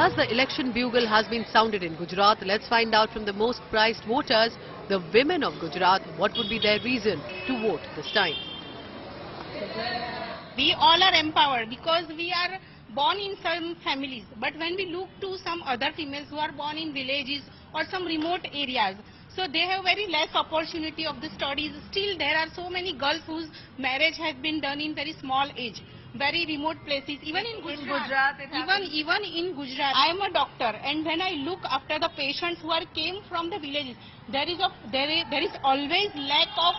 As the election bugle has been sounded in Gujarat, let's find out from the most prized voters, the women of Gujarat, what would be their reason to vote this time. We all are empowered because we are born in some families. But when we look to some other females who are born in villages or some remote areas, so they have very less opportunity of the studies. Still, there are so many girls whose marriage has been done in very small age, very remote places. Even in Gujarat, even in Gujarat, I am a doctor, and when I look after the patients who came from the villages, there is always lack of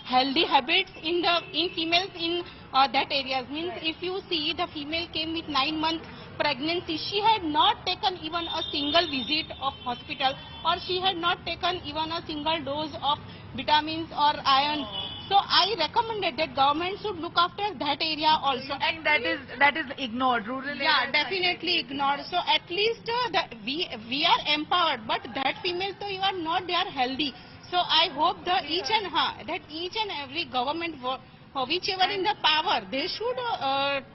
healthy habits in females in that areas. Means if you see the female came with 9-month pregnancy, she had not taken even a single visit of hospital, or she had not taken even a single dose of vitamins or iron. So I recommended that government should look after that area also. And that is ignored. Rural areas. Yeah, definitely ignored. So at least we are empowered, but that females so you are not, they are healthy. So I hope that each and every government, whichever in the power, they should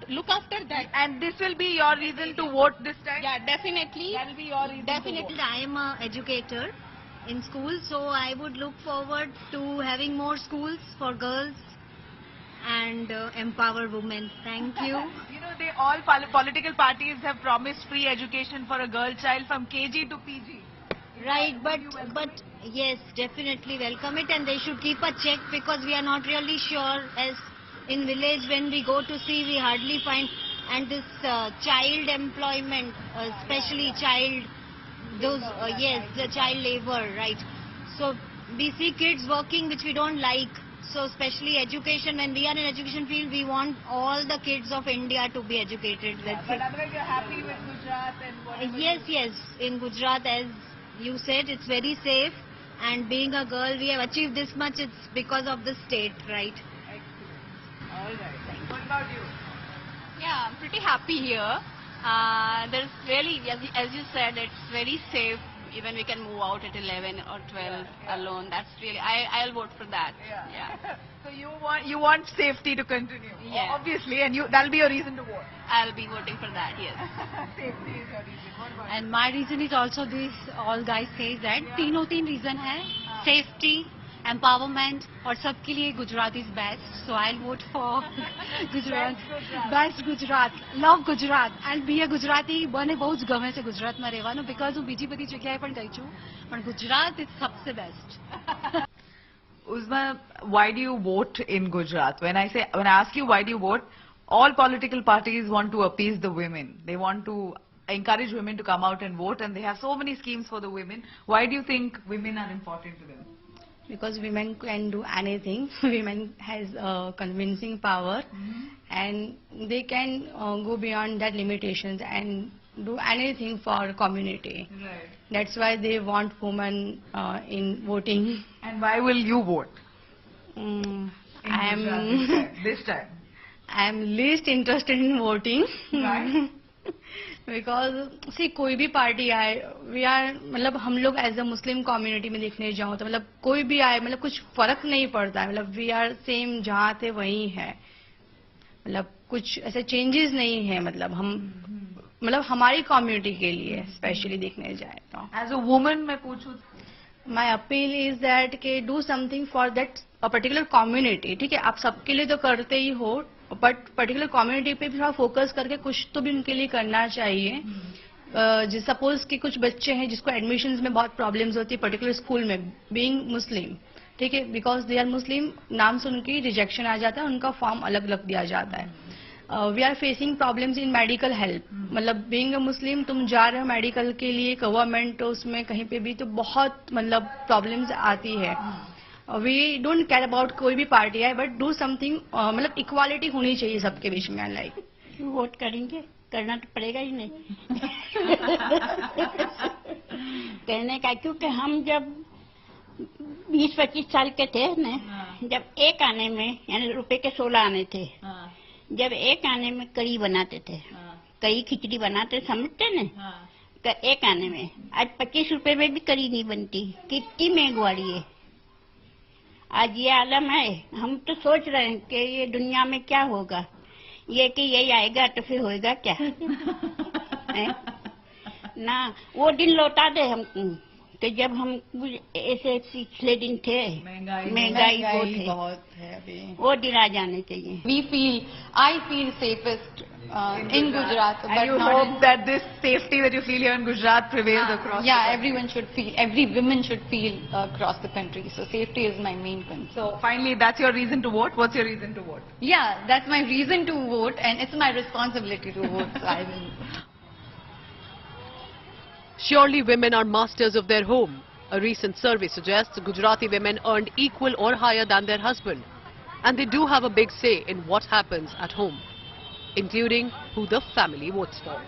look after that. And this will be your reason to vote this time? Yeah, definitely. That will be your reason Definitely. to vote. I am an educator in school, so I would look forward to having more schools for girls and empower women. Thank you. You know, all political parties have promised free education for a girl child from KG to PG. Right, but yes, definitely welcome it, and they should keep a check because we are not really sure. As in village, when we go to see, we hardly find, and this child employment, especially child, those yes, the child labor, right? So we see kids working which we don't like. So especially education, when we are in education field, we want all the kids of India to be educated. That's But it. otherwise you're happy with Gujarat and whatever. Yes. In Gujarat, as you said, it's very safe. And being a girl, we have achieved this much. It's because of the state, right? Excellent. All right. What about you? Yeah, I'm pretty happy here. There's really, as you said, it's very safe. Even we can move out at 11 or 12 alone. That's really, I'll vote for that. Yeah. So you want safety to continue? Yeah. Obviously, and that'll be your reason to vote. I'll be voting for that, yes. Safety is your reason. What about And my reason is also this, all guys say that तीनों reason है, safety, empowerment और सबके लिए Gujarat is best. So I'll vote for Gujarat. Best Gujarat. Love Gujarat. And be a Gujarati, મને બહુ જ ગમે છે ગુજરાતમાં રહેવાનું because હું બીજી બધી જગ્યાએ પણ ગઈ છું. પણ ગુજરાત is सबसे best. Uzma, why do you vote in Gujarat? When I ask you why do you vote, all political parties want to appease the women. They want to encourage women to come out and vote, and they have so many schemes for the women. Why do you think women are important to them? Because women can do anything. Women has convincing power, and they can go beyond that limitations and do anything for community. Right. That's why they want women in voting. And why will you vote? Mm, In Gujarat this time? I'm least interested in voting. Right. Because see कोई भी party आए, we are मतलब हम लोग as a Muslim community में देखने जाओ तो मतलब कोई भी आए मतलब कुछ फर्क नहीं पड़ता है. मतलब वी आर सेम जहाँ थे वहीं है. मतलब कुछ ऐसे चेंजेस नहीं है. मतलब हमारी कम्युनिटी के लिए स्पेशली देखने जाए तो. As a woman, मैं पूछूं, My appeal is that के do something for that a particular community. ठीक है, आप सबके लिए तो करते ही हो, बट पर्टिकुलर कम्युनिटी पे भी थोड़ा फोकस करके कुछ तो भी उनके लिए करना चाहिए. जिस सपोज कि कुछ बच्चे हैं जिसको एडमिशन्स में बहुत प्रॉब्लम्स होती है पर्टिकुलर स्कूल में, बीइंग मुस्लिम, ठीक है, बिकॉज दे आर मुस्लिम, नाम से उनकी रिजेक्शन आ जाता है, उनका फॉर्म अलग अलग दिया जाता है. We are facing problems in medical help. मतलब बीइंग अ मुस्लिम तुम जा रहे हो मेडिकल के लिए गवर्नमेंट उसमें कहीं पे भी तो बहुत मतलब प्रॉब्लम्स आती है. वी डोंट केयर अबाउट कोई भी पार्टी है, बट डू समथिंग. मतलब इक्वालिटी होनी चाहिए सबके बीच में. लाइक वोट करेंगे, करना तो पड़ेगा ही नहीं. कहने का क्योंकि हम जब 20-25 साल के थे ना, जब एक आने में यानी रुपए के 16 आने थे, जब एक आने में कड़ी बनाते थे, कड़ी खिचड़ी बनाते समझते ना, एक आने में. आज 25 रुपए में भी कड़ी नहीं बनती. कितनी महंगाई है आज. ये आलम है. हम तो सोच रहे हैं कि ये दुनिया में क्या होगा, ये कि यही आएगा तो फिर होएगा क्या. ना वो दिन लौटा दे हमको कि जब हम कुछ ऐसे पिछले दिन थे महंगाई बहुत है अभी. वो दिन आ जाने चाहिए. I feel safest in Gujarat. And you hope that this safety that you feel here in Gujarat prevails across. Yeah, everyone should feel, every woman should feel across the country. So safety is my main concern. So finally, that's your reason to vote. What's your reason to vote? Yeah, that's my reason to vote, and it's my responsibility to vote. So I will. Surely women are masters of their home. A recent survey suggests Gujarati women earned equal or higher than their husband. And they do have a big say in what happens at home, including who the family votes for.